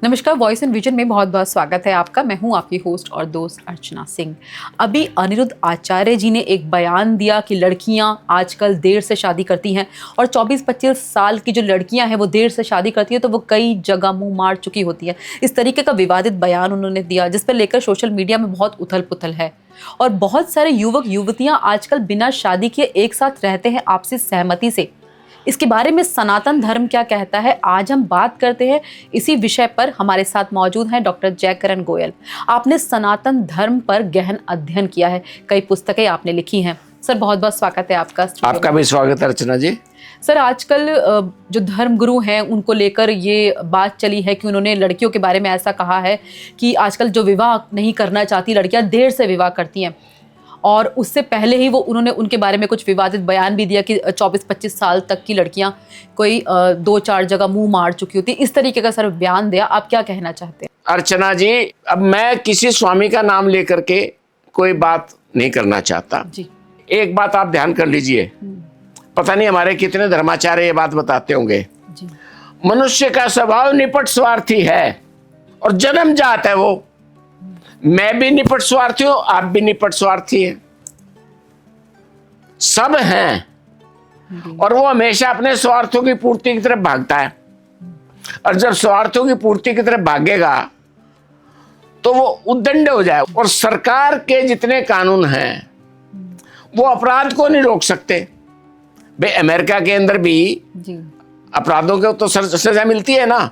नमस्कार, voice and vision में बहुत बहुत स्वागत है आपका। मैं हूं आपकी होस्ट और दोस्त अर्चना सिंह। अभी अनिरुद्ध आचार्य जी ने एक बयान दिया कि लड़कियां आजकल देर से शादी करती हैं और 24-25 साल की जो लड़कियां हैं वो देर से शादी करती हैं तो वो कई जगह मुंह मार चुकी होती हैं। इस तरीके का विवादित बयान उन्होंने दिया जिस पर लेकर सोशल मीडिया में बहुत उथल पुथल है और बहुत सारे युवक युवतियां आजकल बिना शादी किए एक साथ रहते हैं आपसी सहमति से। इसके बारे में सनातन धर्म क्या कहता है, आज हम बात करते हैं इसी विषय पर। हमारे साथ मौजूद हैं डॉक्टर जयकरण गोयल। आपने सनातन धर्म पर गहन अध्ययन किया है, कई पुस्तकें आपने लिखी हैं। सर बहुत बहुत स्वागत है आपका। आपका भी स्वागत है अर्चना जी। सर आजकल जो धर्म गुरु हैं उनको लेकर ये बात चली है कि उन्होंने लड़कियों के बारे में ऐसा कहा है कि आजकल जो विवाह नहीं करना चाहती लड़कियां देर से विवाह करती हैं, और उससे पहले ही वो उन्होंने उनके बारे में कुछ विवादित बयान भी दिया कि 24-25 साल तक की लड़कियां कोई 2-4 जगह मुंह मार चुकी होती। इस तरीके का सर बयान दिया, आप क्या कहना चाहते हैं? अर्चना जी, अब मैं किसी स्वामी का नाम लेकर के कोई बात नहीं करना चाहता जी। एक बात आप ध्यान कर लीजिए, पता नहीं हमारे कितने धर्माचार्य ये बात बताते होंगे जी। मनुष्य का स्वभाव निपट स्वार्थी है और जन्मजात है वो। मैं भी निपट स्वार्थी हूं, आप भी निपट स्वार्थी हैं, सब हैं। और वो हमेशा अपने स्वार्थों की पूर्ति की तरफ भागता है, और जब स्वार्थों की पूर्ति की तरफ भागेगा तो वो उद्दंड हो जाए। और सरकार के जितने कानून हैं वो अपराध को नहीं रोक सकते। भाई अमेरिका के अंदर भी जी। अपराधों को तो सजा मिलती है ना,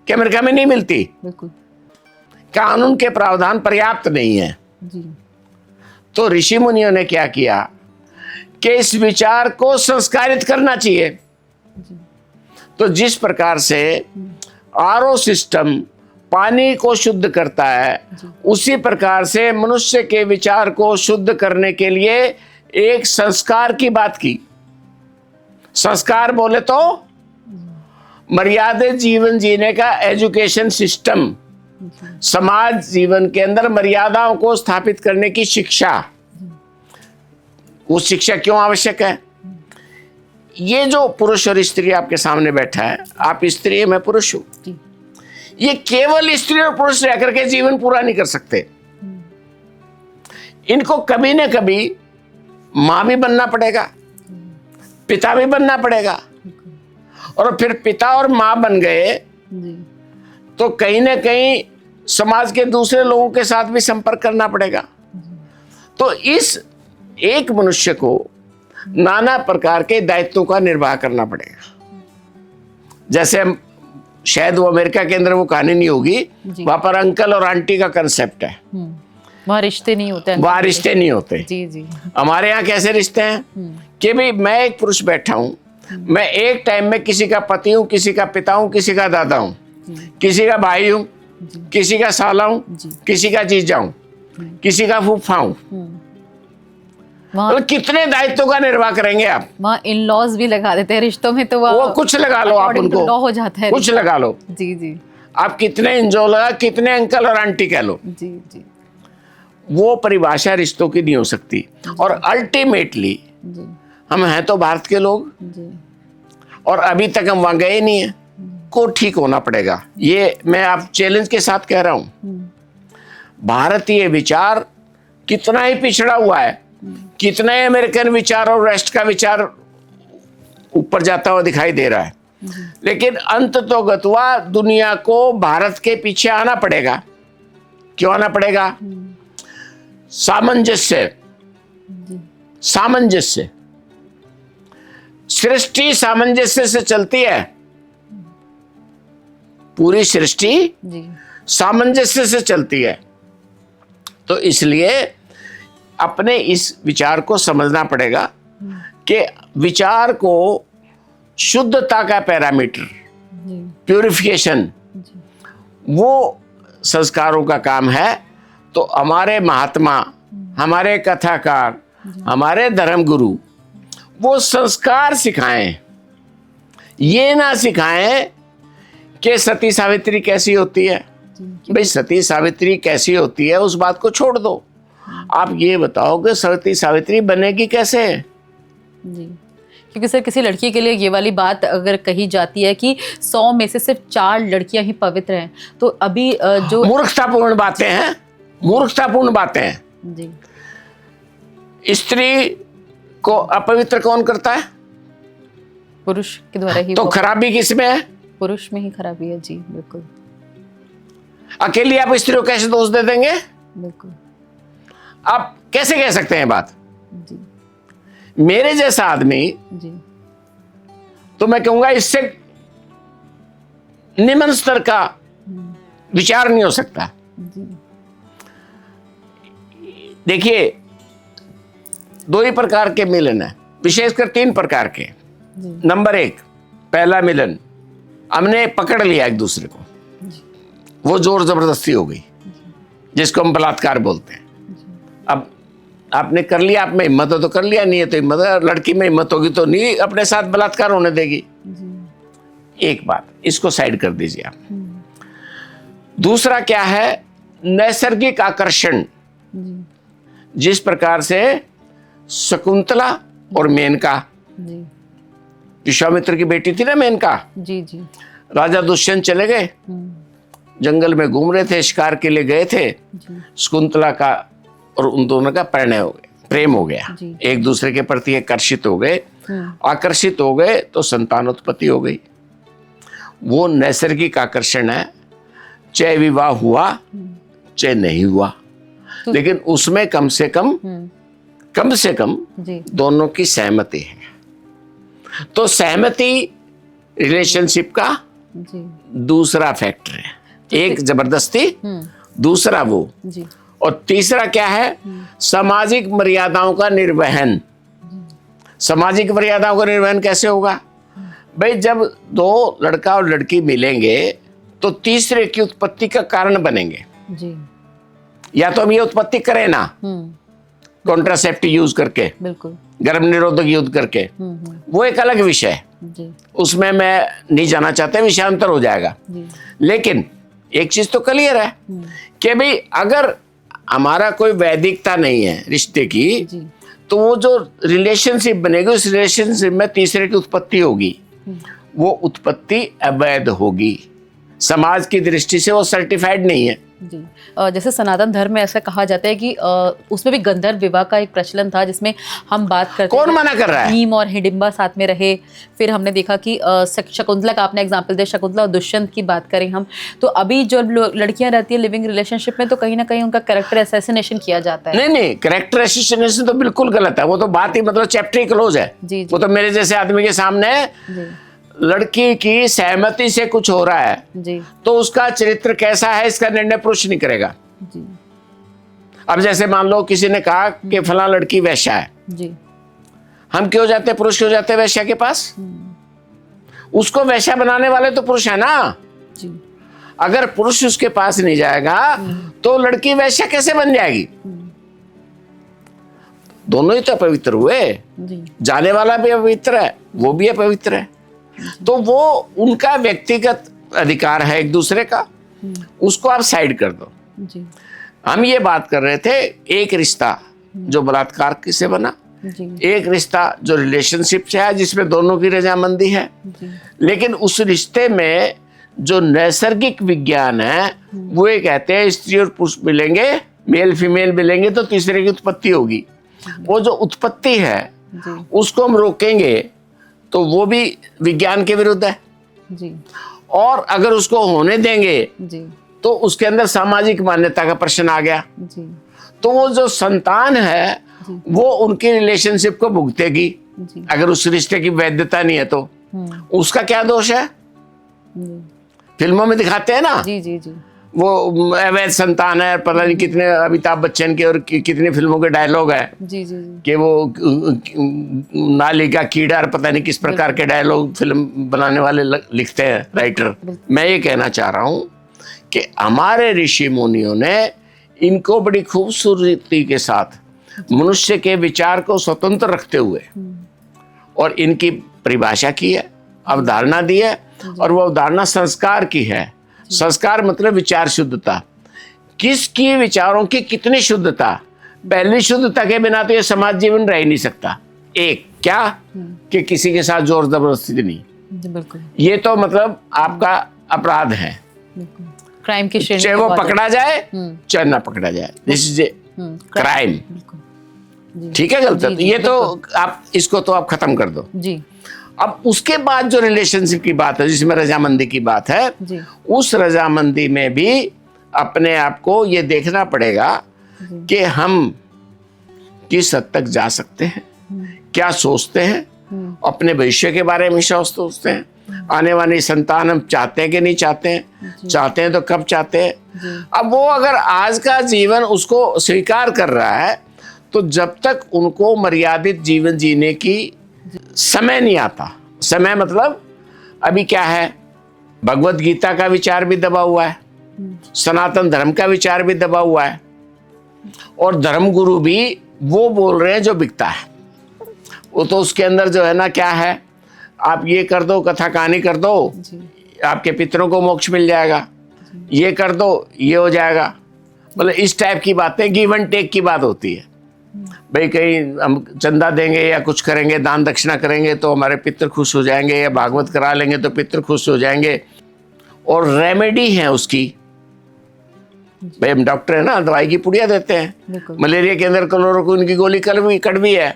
कि अमेरिका में नहीं मिलती? बिल्कुल। कानून के प्रावधान पर्याप्त नहीं है। जी। तो ऋषि मुनियों ने क्या किया कि इस विचार को संस्कारित करना चाहिए। तो जिस प्रकार से आरओ सिस्टम पानी को शुद्ध करता है, उसी प्रकार से मनुष्य के विचार को शुद्ध करने के लिए एक संस्कार की बात की। संस्कार बोले तो मर्यादित जीवन जीने का एजुकेशन सिस्टम, समाज जीवन के अंदर मर्यादाओं को स्थापित करने की शिक्षा। वो शिक्षा क्यों आवश्यक है? ये जो पुरुष और स्त्री आपके सामने बैठा है, आप स्त्री है, मैं पुरुष हूं, ये केवल स्त्री और पुरुष रह करके जीवन पूरा नहीं कर सकते। इनको कभी ना कभी मां भी बनना पड़ेगा, पिता भी बनना पड़ेगा, और फिर पिता और मां बन गए तो कहीं ना कहीं समाज के दूसरे लोगों के साथ भी संपर्क करना पड़ेगा। तो इस एक मनुष्य को नाना प्रकार के दायित्वों का निर्वाह करना पड़ेगा। जैसे शायद वो अमेरिका के अंदर वो कहानी नहीं होगी, वहां पर अंकल और आंटी का कंसेप्ट है, वहाँ रिश्ते नहीं होते। वहां रिश्ते नहीं होते। जी जी। हमारे यहाँ कैसे रिश्ते हैं कि भाई मैं एक पुरुष बैठा हूं, मैं एक टाइम में किसी का पति हूं, किसी का पिता हूं, किसी का दादा हूं, किसी का भाई हूं, किसी का साला हूं, किसी का जीजा हूं, किसी का फूफा हूं। तो कितने दायित्वों का निर्वाह करेंगे आप? वहाँ इन लॉज भी लगा देते हैं रिश्तों में, तो वो कुछ लगा लो, आप उनको लॉ हो जाता है, कुछ लगा लो। जी जी। आप कितने इंजो लगा, कितने अंकल और आंटी कह लो, जी जी। वो परिभाषा रिश्तों की नहीं हो सकती। और अल्टीमेटली हम हैं तो भारत के लोग, और अभी तक हम वहां गए नहीं है, को ठीक होना पड़ेगा। ये मैं आप चैलेंज के साथ कह रहा हूं। भारतीय विचार कितना ही पिछड़ा हुआ है, कितना ही अमेरिकन विचार और वेस्ट का विचार ऊपर जाता हुआ दिखाई दे रहा है, लेकिन अंत तो गतवा दुनिया को भारत के पीछे आना पड़ेगा। क्यों आना पड़ेगा? सामंजस्य। सामंजस्य, सृष्टि सामंजस्य से चलती है, पूरी सृष्टि सामंजस्य से चलती है। तो इसलिए अपने इस विचार को समझना पड़ेगा कि विचार को शुद्धता का पैरामीटर, प्यूरिफिकेशन, वो संस्कारों का काम है। तो हमारे महात्मा, हमारे कथाकार, हमारे धर्मगुरु वो संस्कार सिखाएं, ये ना सिखाएं कि सती सावित्री कैसी होती है। भाई सती सावित्री कैसी होती है उस बात को छोड़ दो, आप ये बताओ कि सती सावित्री बनेगी कैसे? जी। क्योंकि सर किसी लड़की के लिए ये वाली बात अगर कही जाती है कि 100 में से सिर्फ 4 लड़कियां ही पवित्र हैं, तो अभी जो मूर्खतापूर्ण बातें हैं, मूर्खतापूर्ण बातें हैं। जी। स्त्री को अपवित्र कौन करता है? पुरुष के द्वारा ही। तो खराबी किसमें है? पुरुष में ही खराबी है। जी बिल्कुल। अकेली आप स्त्री को कैसे दोष दे देंगे? बिल्कुल। आप कैसे कह सकते हैं बात? जी। मेरे जैसा आदमी, जी। तो मैं कहूंगा इससे निम्न स्तर का विचार नहीं हो सकता। जी। देखिए, 2 ही प्रकार के मिलन है, विशेषकर 3 प्रकार के। नंबर 1, पहला मिलन, हमने पकड़ लिया एक दूसरे को, वो जोर जबरदस्ती हो गई, जिसको हम बलात्कार बोलते हैं। अब आपने कर लिया, आप में हिम्मत हो तो कर लिया, नहीं है तो हिम्मत है। लड़की में हिम्मत होगी तो नहीं अपने साथ बलात्कार होने देगी। एक बात, इसको साइड कर दीजिए आप। दूसरा क्या है? नैसर्गिक आकर्षण। जिस प्रकार से शकुंतला और मेनका, विश्वामित्र की बेटी थी ना मेनका, जी जी, राजा दुष्यंत चले गए, जंगल में घूम रहे थे, शिकार के लिए गए थे। शकुंतला का और उन दोनों का परिणय हो गया, प्रेम हो गया, एक दूसरे के प्रति आकर्षित हो गए। आकर्षित हो गए तो संतानोत्पत्ति हो गई। वो नैसर्गिक आकर्षण है, चाहे विवाह हुआ चाहे नहीं हुआ, लेकिन उसमें कम से कम दोनों की सहमति है। तो सहमति रिलेशनशिप का दूसरा फैक्टर है। एक जबरदस्ती, दूसरा वो, और तीसरा क्या है? सामाजिक मर्यादाओं का निर्वहन। सामाजिक मर्यादाओं का निर्वहन कैसे होगा भाई? जब 2 लड़का और लड़की मिलेंगे तो तीसरे की उत्पत्ति का कारण बनेंगे जी। या तो हम ये उत्पत्ति करें ना, कॉन्ट्रासेप्टिव यूज करके, बिल्कुल, गर्भ निरोधक यूज करके, वो एक अलग विषय है, उसमें मैं नहीं जाना चाहता, विषयांतर हो जाएगा। लेकिन एक चीज तो क्लियर है कि भाई अगर हमारा कोई वैदिकता नहीं है रिश्ते की, तो वो जो रिलेशनशिप बनेगी, उस रिलेशनशिप में तीसरे की उत्पत्ति होगी, वो उत्पत्ति अवैध होगी। समाज की दृष्टि से वो सर्टिफाइड नहीं है जी। जैसे सनातन धर्म में ऐसा कहा जाता है कि उसमें भी गंधर्व विवाह का एक प्रचलन था, जिसमें हम बात करते, कौन मना कर रहा है? भीम और हिडिंबा साथ में रहे। फिर हमने देखा कि शकुंतला का आपने एग्जांपल दिया, शकुंतला और दुष्यंत की बात करें हम, तो अभी जो लड़कियां रहती है लिविंग रिलेशनशिप में, तो कहीं ना कहीं उनका कैरेक्टर असैसिनेशन किया जाता है। नहीं, कैरेक्टर असैसिनेशन तो बिल्कुल गलत है। वो तो बात ही मतलब चैप्टर ही क्लोज है। वो तो मेरे जैसे आदमी के सामने लड़की की सहमति से कुछ हो रहा है जी, तो उसका चरित्र कैसा है इसका निर्णय पुरुष नहीं करेगा जी। अब जैसे मान लो किसी ने कहा कि फला लड़की वैश्या है जी, हम क्यों जाते हैं, पुरुष क्यों जाते हैं वैश्या के पास? उसको वैश्या बनाने वाले तो पुरुष है ना जी। अगर पुरुष उसके पास नहीं जाएगा तो लड़की वैश्या कैसे बन जाएगी? दोनों ही तो अपवित्र हुए जी। जाने वाला भी अपवित्र है, वो भी अपवित्र है। तो वो उनका व्यक्तिगत अधिकार है एक दूसरे का, उसको आप साइड कर दो जी। हम ये बात कर रहे थे एक रिश्ता जो बलात्कार से बना जी। एक रिश्ता जो रिलेशनशिप से है जिसमें दोनों की रजामंदी है जी। लेकिन उस रिश्ते में जो नैसर्गिक विज्ञान है वो ये कहते हैं स्त्री और पुरुष मिलेंगे, मेल फीमेल मिलेंगे तो तीसरे की उत्पत्ति होगी। वो जो उत्पत्ति है उसको हम रोकेंगे तो वो भी विज्ञान के विरुद्ध है जी। और अगर उसको होने देंगे जी, तो उसके अंदर सामाजिक मान्यता का प्रश्न आ गया जी। तो वो जो संतान है वो उनकी रिलेशनशिप को भुगतेगी जी। अगर उस रिश्ते की वैधता नहीं है तो उसका क्या दोष है? फिल्मों में दिखाते हैं ना जी जी जी, वो अवैध संतान है, पता नहीं कितने अमिताभ बच्चन के और कितनी फिल्मों के डायलॉग है जी जी जी। कि वो नाली का कीड़ा, पता नहीं किस प्रकार के डायलॉग फिल्म बनाने वाले लिखते हैं राइटर। मैं ये कहना चाह रहा हूँ कि हमारे ऋषि मुनियों ने इनको बड़ी खूबसूरती के साथ मनुष्य के विचार को स्वतंत्र रखते हुए और इनकी परिभाषा की है, अवधारणा दी है, और वो अवधारणा संस्कार की है। संस्कार मतलब विचार शुद्धता। किसकी विचारों की कितनी शुद्धता? पहली शुद्धता के बिना तो ये समाज जीवन रह ही नहीं सकता। एक क्या कि किसी के साथ जोर जबरदस्ती नहीं, जी बिल्कुल ये तो मतलब आपका अपराध है, बिल्कुल, क्राइम की श्रेणी चाहे में वो बहुत पकड़ा जाए चाहे ना पकड़ा जाए, दिस इज ए क्राइम। बिल्कुल जी ठीक है, गलत है, जी, तो जी, ये तो आप इसको तो आप खत्म कर दो। जी अब उसके बाद जो रिलेशनशिप की बात है, जिसमें रजामंदी की बात है, जी उस रजामंदी में भी अपने आप को ये देखना पड़ेगा कि हम किस हद तक जा सकते हैं, क्या सोचते हैं, अपने भविष्य के बारे में सोचते हैं, आने वाली संतान हम चाहते हैं कि नहीं चाहते हैं, चाहते हैं तो कब चाहते हैं। अब वो अगर आज का जीवन उसको स्वीकार कर रहा है, तो जब तक उनको मर्यादित जीवन जीने की समय नहीं आता, समय मतलब अभी क्या है, भगवत गीता का विचार भी दबा हुआ है, सनातन धर्म का विचार भी दबा हुआ है, और धर्म गुरु भी वो बोल रहे हैं जो बिकता है। वो तो उसके अंदर जो है ना, क्या है, आप ये कर दो, कथा कहानी कर दो, आपके पितरों को मोक्ष मिल जाएगा, ये कर दो, ये हो जाएगा, मतलब इस टाइप की बातें, गिव एंड टेक की बात होती है। भाई कहीं हम चंदा देंगे या कुछ करेंगे, दान दक्षिणा करेंगे तो हमारे पितर खुश हो जाएंगे, या भागवत करा लेंगे तो पितर खुश हो जाएंगे, और रेमेडी है उसकी। भाई हम डॉक्टर है ना, दवाई की पुड़िया देते हैं। मलेरिया के अंदर क्लोरोक्विन की गोली कड़वी है,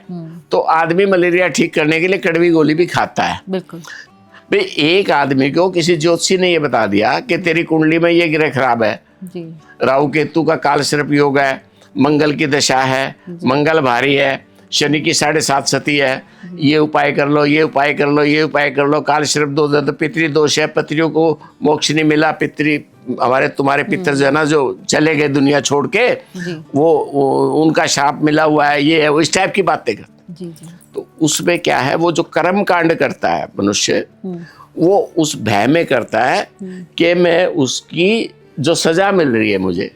तो आदमी मलेरिया ठीक करने के लिए कड़वी गोली भी खाता है। बिल्कुल भाई एक आदमी को किसी ज्योतिषी ने ये बता दिया कि तेरी कुंडली में ये ग्रह खराब है, जी राहु केतु का काल सर्प योग है, मंगल की दशा है, मंगल भारी है, शनि की 7.5 सती है, ये उपाय कर लो, ये उपाय कर लो, ये उपाय कर लो, काल सर्प दोष है, तो पितृ दोष है, पितरियों को मोक्ष नहीं मिला, पितृ हमारे तुम्हारे पितर जो है ना, जो चले गए दुनिया छोड़ के, वो उनका शाप मिला हुआ है, ये है, वो इस टाइप की बातें करते। जी जी तो उसमें क्या है, वो जो कर्म कांड करता है मनुष्य, वो उस भय में करता है कि मैं उसकी जो सजा मिल रही है मुझे,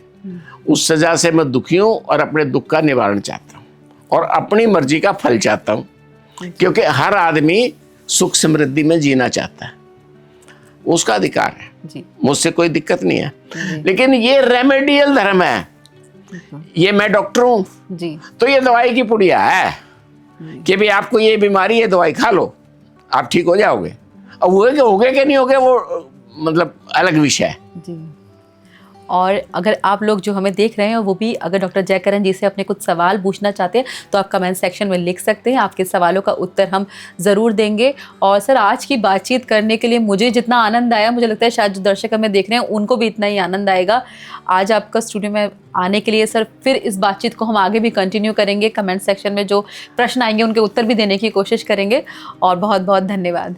उस सजा से मैं दुखी हूं और अपने दुख का निवारण चाहता हूं और अपनी मर्जी का फल चाहता हूं, क्योंकि हर आदमी सुख समृद्धि में जीना चाहता है, उसका अधिकार है, मुझसे कोई दिक्कत नहीं है। लेकिन ये रेमेडियल धर्म है, ये मैं डॉक्टर हूं तो ये दवाई की पुड़िया है कि भाई आपको ये बीमारी है, दवाई खा लो आप ठीक हो जाओगे। अब होगे कि नहीं होगे वो मतलब अलग विषय है। और अगर आप लोग जो हमें देख रहे हैं वो भी अगर डॉक्टर जयकरण जी से अपने कुछ सवाल पूछना चाहते हैं तो आप कमेंट सेक्शन में लिख सकते हैं, आपके सवालों का उत्तर हम ज़रूर देंगे। और सर आज की बातचीत करने के लिए मुझे जितना आनंद आया, मुझे लगता है शायद जो दर्शक हमें देख रहे हैं उनको भी इतना ही आनंद आएगा। आज आपका स्टूडियो में आने के लिए सर, फिर इस बातचीत को हम आगे भी कंटिन्यू करेंगे, कमेंट सेक्शन में जो प्रश्न आएंगे उनके उत्तर भी देने की कोशिश करेंगे। और बहुत बहुत धन्यवाद।